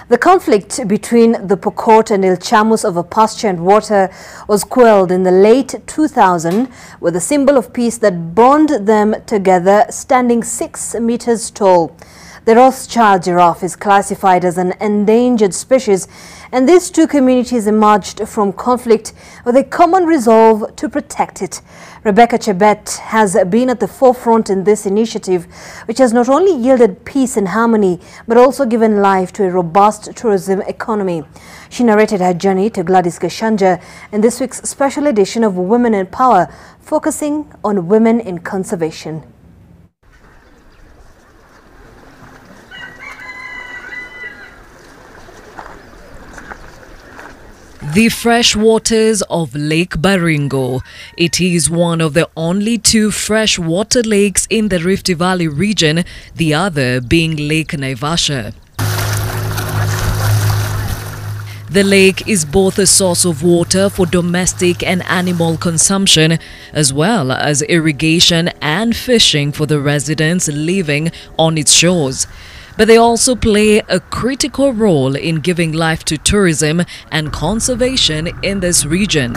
The conflict between the Pokot and Ilchamus over pasture and water was quelled in the late 2000 with a symbol of peace that bound them together, standing 6 meters tall. The Rothschild giraffe is classified as an endangered species, and these two communities emerged from conflict with a common resolve to protect it. Rebecca Chebet has been at the forefront in this initiative, which has not only yielded peace and harmony, but also given life to a robust tourism economy. She narrated her journey to Gladys Gashanja in this week's special edition of Women in Power, focusing on women in conservation. The fresh waters of Lake Baringo. It is one of the only 2 freshwater lakes in the Rift Valley region, the other being Lake Naivasha. The lake is both a source of water for domestic and animal consumption, as well as irrigation and fishing for the residents living on its shores. But they also play a critical role in giving life to tourism and conservation in this region.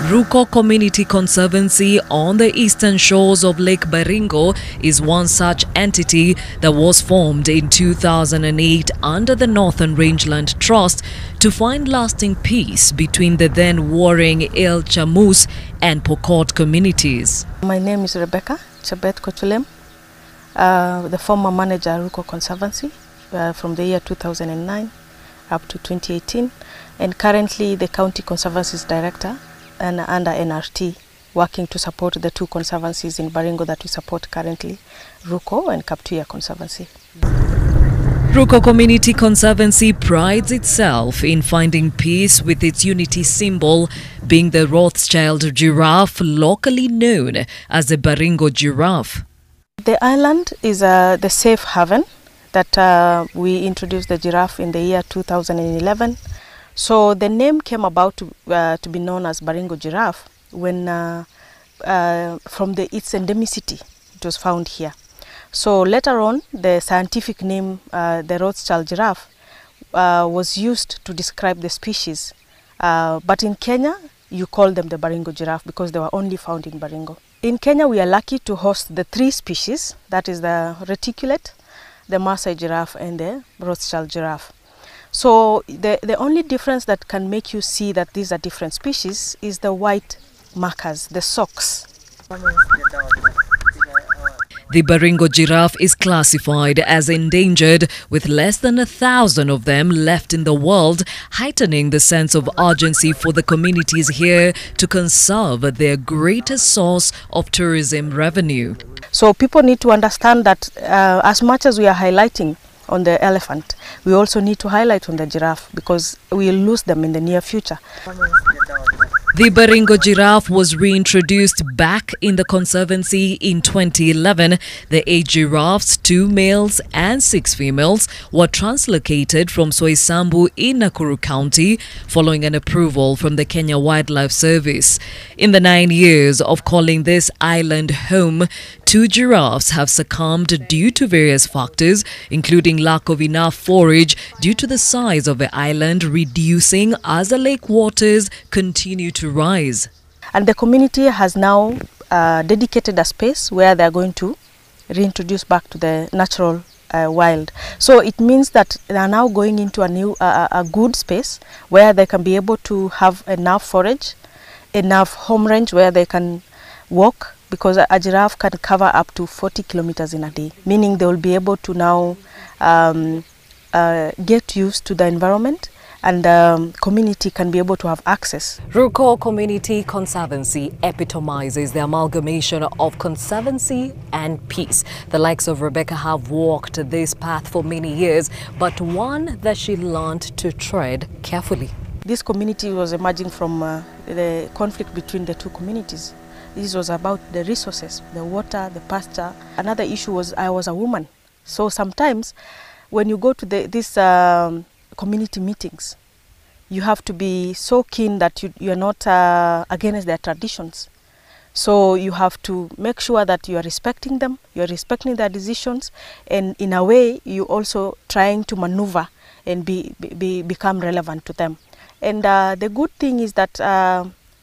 Ruko Community Conservancy on the eastern shores of Lake Baringo is one such entity that was formed in 2008 under the Northern Rangeland Trust to find lasting peace between the then warring Ilchamus and Pokot communities. My name is Rebecca Chebet Kochulem, the former manager Ruko Conservancy from the year 2009 up to 2018, and currently the County Conservancy's Director and under NRT, working to support the 2 conservancies in Baringo that we support currently, Ruko and Kaptuya Conservancy. Ruko Community Conservancy prides itself in finding peace with its unity symbol being the Rothschild giraffe, locally known as the Baringo giraffe. The island is the safe haven that we introduced the giraffe in the year 2011. So the name came about to be known as Baringo giraffe when from its endemicity it was found here. So later on the scientific name the Rothschild giraffe was used to describe the species, but in Kenya you call them the Baringo giraffe because they were only found in Baringo. In Kenya we are lucky to host the 3 species, that is the reticulate, the Maasai giraffe and the Rothschild giraffe. So the only difference that can make you see that these are different species is the white markers, the socks. The Baringo giraffe is classified as endangered, with less than 1,000 of them left in the world, heightening the sense of urgency for the communities here to conserve their greatest source of tourism revenue. So people need to understand that as much as we are highlighting on the elephant, we also need to highlight on the giraffe because we will lose them in the near future. The Baringo giraffe was reintroduced back in the Conservancy in 2011. The 8 giraffes, 2 males and 6 females, were translocated from Soisambu in Nakuru County following an approval from the Kenya Wildlife Service. In the 9 years of calling this island home, 2 giraffes have succumbed due to various factors, including lack of enough forage due to the size of the island reducing as the lake waters continue to rise. And the community has now dedicated a space where they are going to reintroduce back to the natural wild. So it means that they are now going into a good space where they can be able to have enough forage, enough home range where they can walk, because a giraffe can cover up to 40 kilometers in a day, meaning they will be able to now get used to the environment, and the community can be able to have access. Ruko Community Conservancy epitomizes the amalgamation of conservancy and peace. The likes of Rebecca have walked this path for many years, but one that she learned to tread carefully. This community was emerging from the conflict between the 2 communities. This was about the resources, the water, the pasture. Another issue was I was a woman. So sometimes when you go to these community meetings, you have to be so keen that you are not against their traditions. So you have to make sure that you are respecting them, you are respecting their decisions, and in a way you also trying to maneuver and become relevant to them. And the good thing is that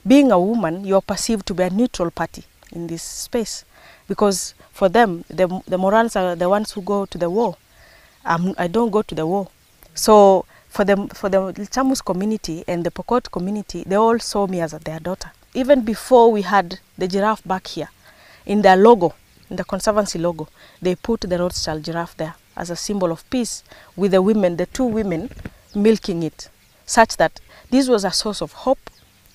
being a woman, you are perceived to be a neutral party in this space, because for them, the Morans are the ones who go to the war. I don't go to the war. So for the Ilchamus community and the Pokot community, they all saw me as their daughter. Even before we had the giraffe back here, in their logo, in the Conservancy logo, they put the Rothschild giraffe there as a symbol of peace, with the women, the two women, milking it, such that this was a source of hope.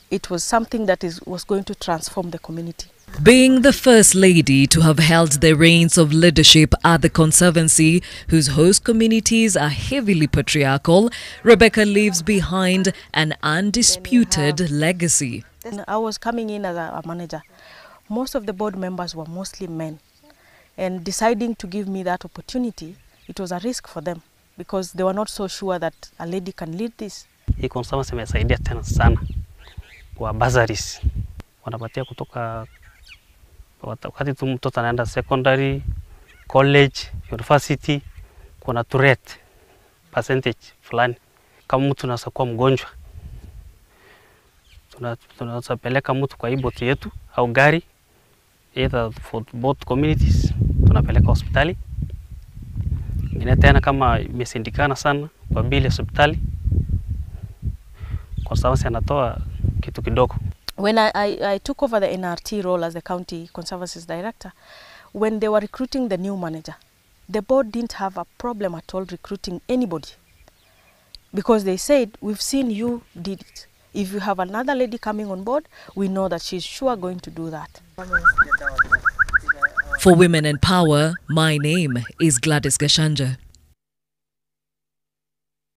It was something that was going to transform the community. Being the first lady to have held the reins of leadership at the Conservancy, whose host communities are heavily patriarchal, Rebecca leaves behind an undisputed legacy. I was coming in as a manager. Most of the board members were mostly men. And deciding to give me that opportunity, it was a risk for them, because they were not so sure that a lady can lead this. Hii Conservancy imesaidia tena sana kwa bursaries. Wanapatia kutoka wakati tu mtoto anaenda secondary, college, university, kuna turret percentage fulani. Kama mtu anaweza kuwa mgonjwa, tunaweza peleka mtu kwa hii boti yetu au gari, either for both communities, tunapeleka hospitali. Ingine tena kama imesindikana sana kwa bili hospitali, Conservancy anatoa kitu kidogo. When I took over the NRT role as the County Conservancy's director, when they were recruiting the new manager, the board didn't have a problem at all recruiting anybody, because they said, we've seen you did it. If you have another lady coming on board, we know that she's sure going to do that. For Women in Power, my name is Gladys Gashanja.